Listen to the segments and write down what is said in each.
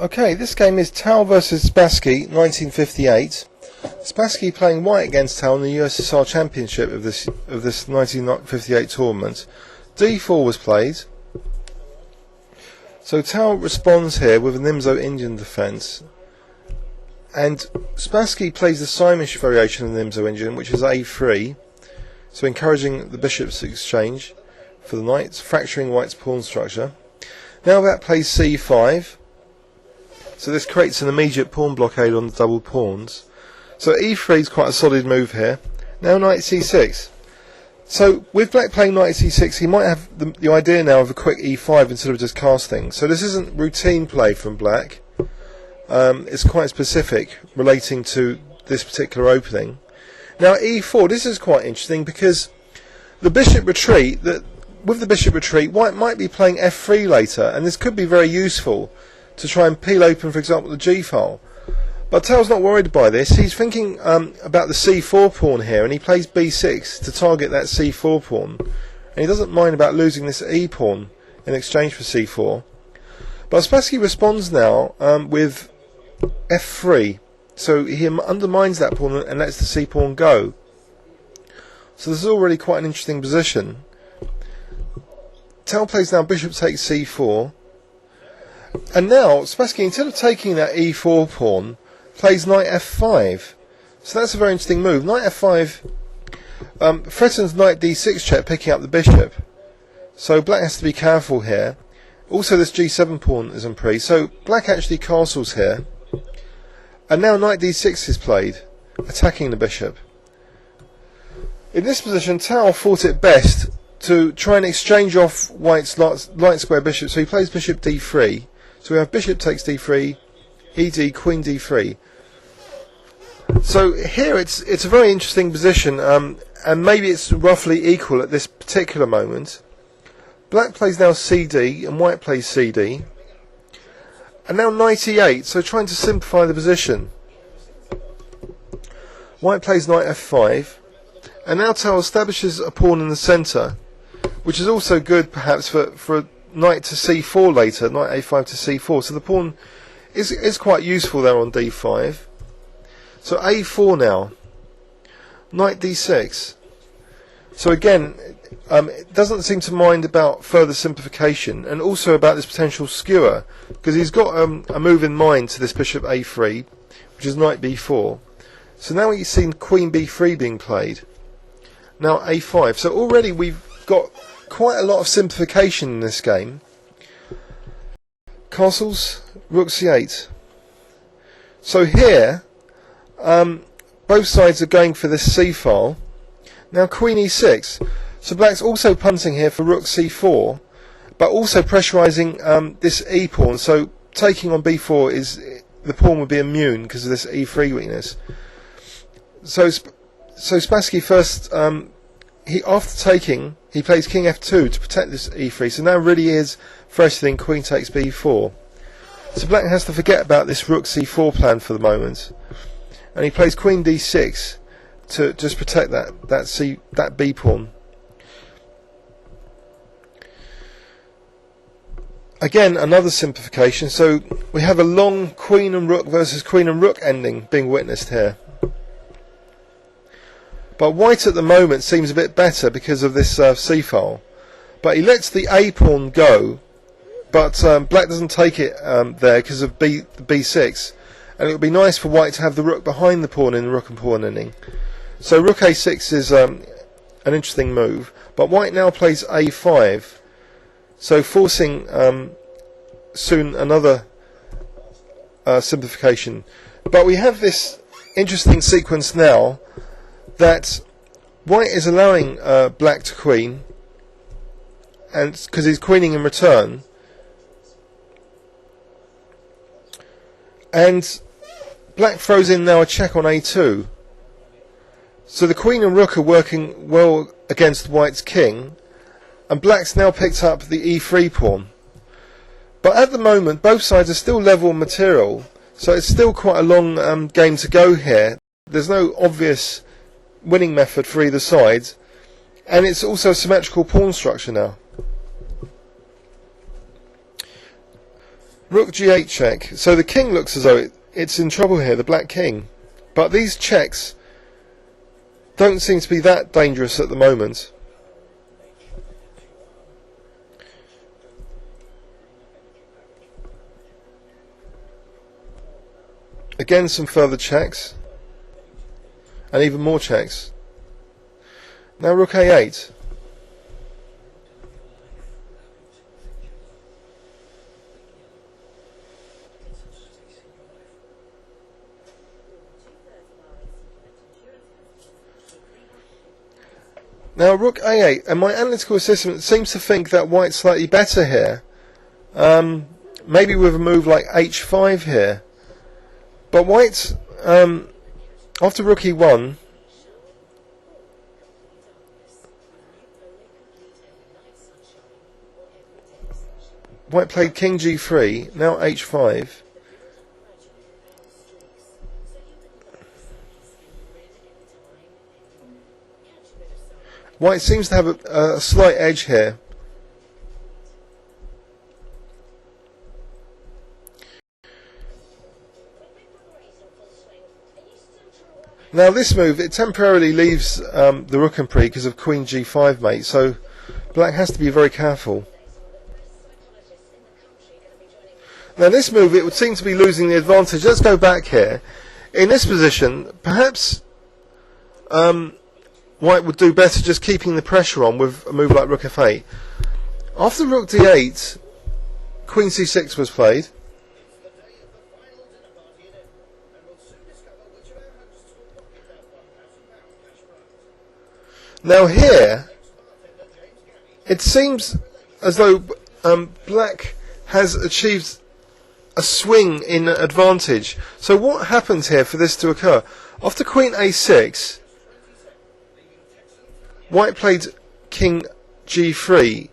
Okay, this game is Tal versus Spassky, 1958. Spassky playing white against Tal in the USSR Championship of this 1958 tournament. D4 was played. So Tal responds here with a Nimzo Indian defence. And Spassky plays the Saemisch variation of the Nimzo Indian, which is A3. So encouraging the bishop's exchange for the knight, fracturing white's pawn structure. Now that plays C5. So this creates an immediate pawn blockade on the double pawns. So E3 is quite a solid move here. Now knight C6. So with black playing knight C6, he might have the idea now of a quick E5 instead of just casting. So this isn't routine play from black. It's quite specific relating to this particular opening. Now E4, this is quite interesting because the bishop retreat, with the bishop retreat, white might be playing F3 later, and this could be very useful to try and peel open, for example, the G file. But Tal's not worried by this. He's thinking about the C4 pawn here, and he plays B6 to target that C4 pawn. And he doesn't mind about losing this E pawn in exchange for C4. But Spassky responds now with F3. So he undermines that pawn and lets the C pawn go. So this is already quite an interesting position. Tal plays now bishop takes C4. And now Spassky, instead of taking that E4 pawn, plays knight F5. So that's a very interesting move. Knight F5 threatens knight D6 check, picking up the bishop. So black has to be careful here. Also this G7 pawn is in pre. So black actually castles here. And now knight D6 is played, attacking the bishop. In this position, Tal thought it best to try and exchange off white's light square bishop. So he plays bishop D3. So we have bishop takes D3, ED, queen D3. So here it's a very interesting position, and maybe it's roughly equal at this particular moment. Black plays now CD, and white plays CD. And now knight E8, so trying to simplify the position. White plays knight F5, and now Tal establishes a pawn in the centre, which is also good perhaps for a knight to C4 later, knight A5 to C4. So the pawn is quite useful there on D5. So A4 now, knight D6. So again, it doesn't seem to mind about further simplification, and also about this potential skewer, because he's got a move in mind to this bishop A3, which is knight B4. So now we've seen queen B3 being played. Now A5. So already we've got quite a lot of simplification in this game. Castles, rook C8. So here, both sides are going for this C file. Now queen E6. So black's also punting here for rook C4, but also pressurising this E pawn. So taking on B4 is the pawn would be immune because of this E3 weakness. So Spassky first, after taking, he plays king F2 to protect this E3. So now really is threatening queen takes B4. So black has to forget about this rook C4 plan for the moment, and he plays queen D6 to just protect that B pawn. Again, another simplification. So we have a long queen and rook versus queen and rook ending being witnessed here. But white at the moment seems a bit better because of this C file. But he lets the A pawn go, but black doesn't take it there because of B6. And it would be nice for white to have the rook behind the pawn in the rook and pawn ending. So rook A6 is an interesting move. But white now plays A5. So forcing soon another simplification. But we have this interesting sequence now that white is allowing black to queen, and because he's queening in return, and black throws in now a check on A2. So the queen and rook are working well against white's king, and black's now picked up the E3 pawn. But at the moment both sides are still level on material, so it's still quite a long game to go here. There's no obvious winning method for either side, and it's also a symmetrical pawn structure now. Rook G8 check. So the king looks as though it's in trouble here, the black king. But these checks don't seem to be that dangerous at the moment. Again, some further checks. And even more checks. Now Rook A8. Now Rook A8, and my analytical assistant seems to think that white's slightly better here. Maybe with a move like H5 here. But white, after Rook E1, white played King G3, now H5. White seems to have a slight edge here. Now this move, it temporarily leaves the rook and pre because of Queen G5 mate, so black has to be very careful. Now this move, it would seem to be losing the advantage. Let's go back here. In this position, perhaps white would do better just keeping the pressure on with a move like Rook F8. After Rook D8, Queen C6 was played. Now here, it seems as though black has achieved a swing in advantage. So what happens here for this to occur? After Queen A6, white played King G3,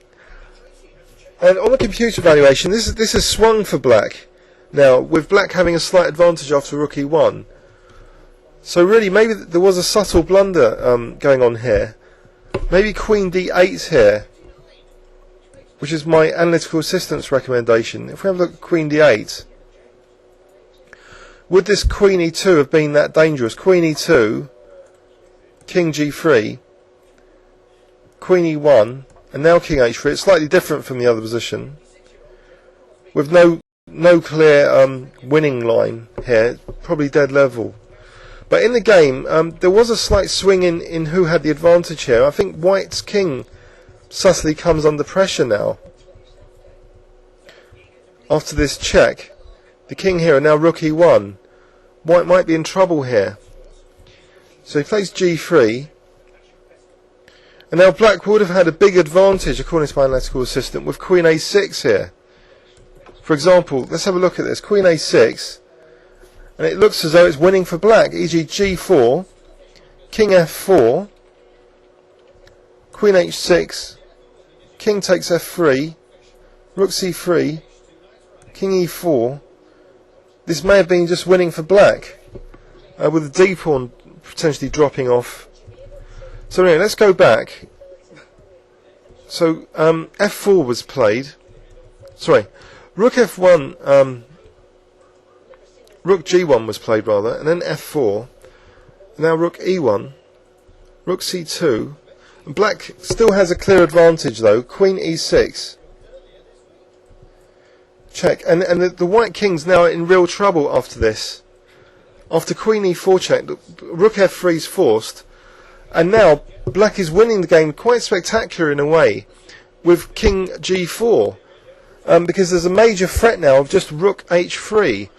and on the computer valuation, this has swung for black now, with black having a slight advantage after Rook E1. So really, maybe there was a subtle blunder going on here. Maybe Queen D8 here, which is my analytical assistant's recommendation. If we have a look at Queen D8, would this Queen E2 have been that dangerous? Queen E2, King G3, Queen E1, and now King H3. It's slightly different from the other position, with no clear winning line here, probably dead level. But in the game, there was a slight swing in who had the advantage here. I think white's king subtly comes under pressure now. After this check, the king here, and now Rook E1. White might be in trouble here. So he plays G3. And now black would have had a big advantage, according to my analytical assistant, with Queen A6 here. For example, let's have a look at this. Queen A6. And it looks as though it's winning for black, e.g. G4, King F4, Queen H6, King takes F3, Rook C3, King E4. This may have been just winning for black, with the D pawn potentially dropping off. So anyway, let's go back. So F4 was played. Sorry, Rook F1. Rook G1 was played rather, and then F4. Now Rook E1, Rook C2. And black still has a clear advantage though. Queen E6. Check, and the white king's now in real trouble after this. After Queen E4 check, Rook F3 is forced, and now black is winning the game quite spectacular in a way with King G4, because there's a major threat now of just Rook H3.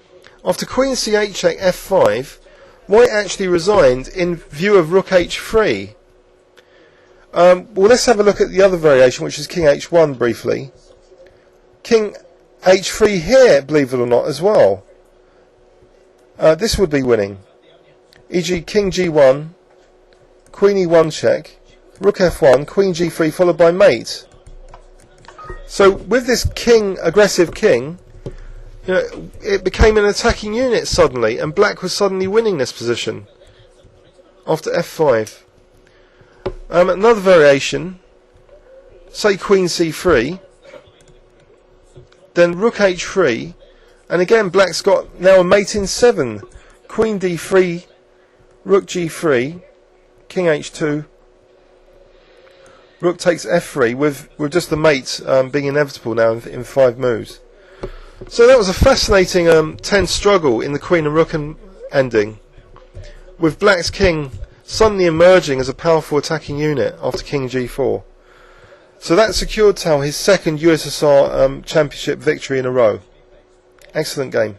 After Queen C8 check F5, white actually resigned in view of Rook H3. Well, let's have a look at the other variation, which is King H1 briefly. King H3 here, believe it or not, as well. This would be winning. E.g. King G1, Queen E1 check, Rook F1, Queen G3 followed by mate. So with this king, aggressive king, you know, it became an attacking unit suddenly, and black was suddenly winning this position after F5. Another variation, say Queen C3, then Rook H3, And again, black's got now a mate in 7. Queen d3, rook g3, king h2, rook takes f3 with just the mate being inevitable now in 5 moves. So that was a fascinating tense struggle in the queen and rook ending, with black's king suddenly emerging as a powerful attacking unit after king g4. So that secured Tal his second USSR championship victory in a row. Excellent game.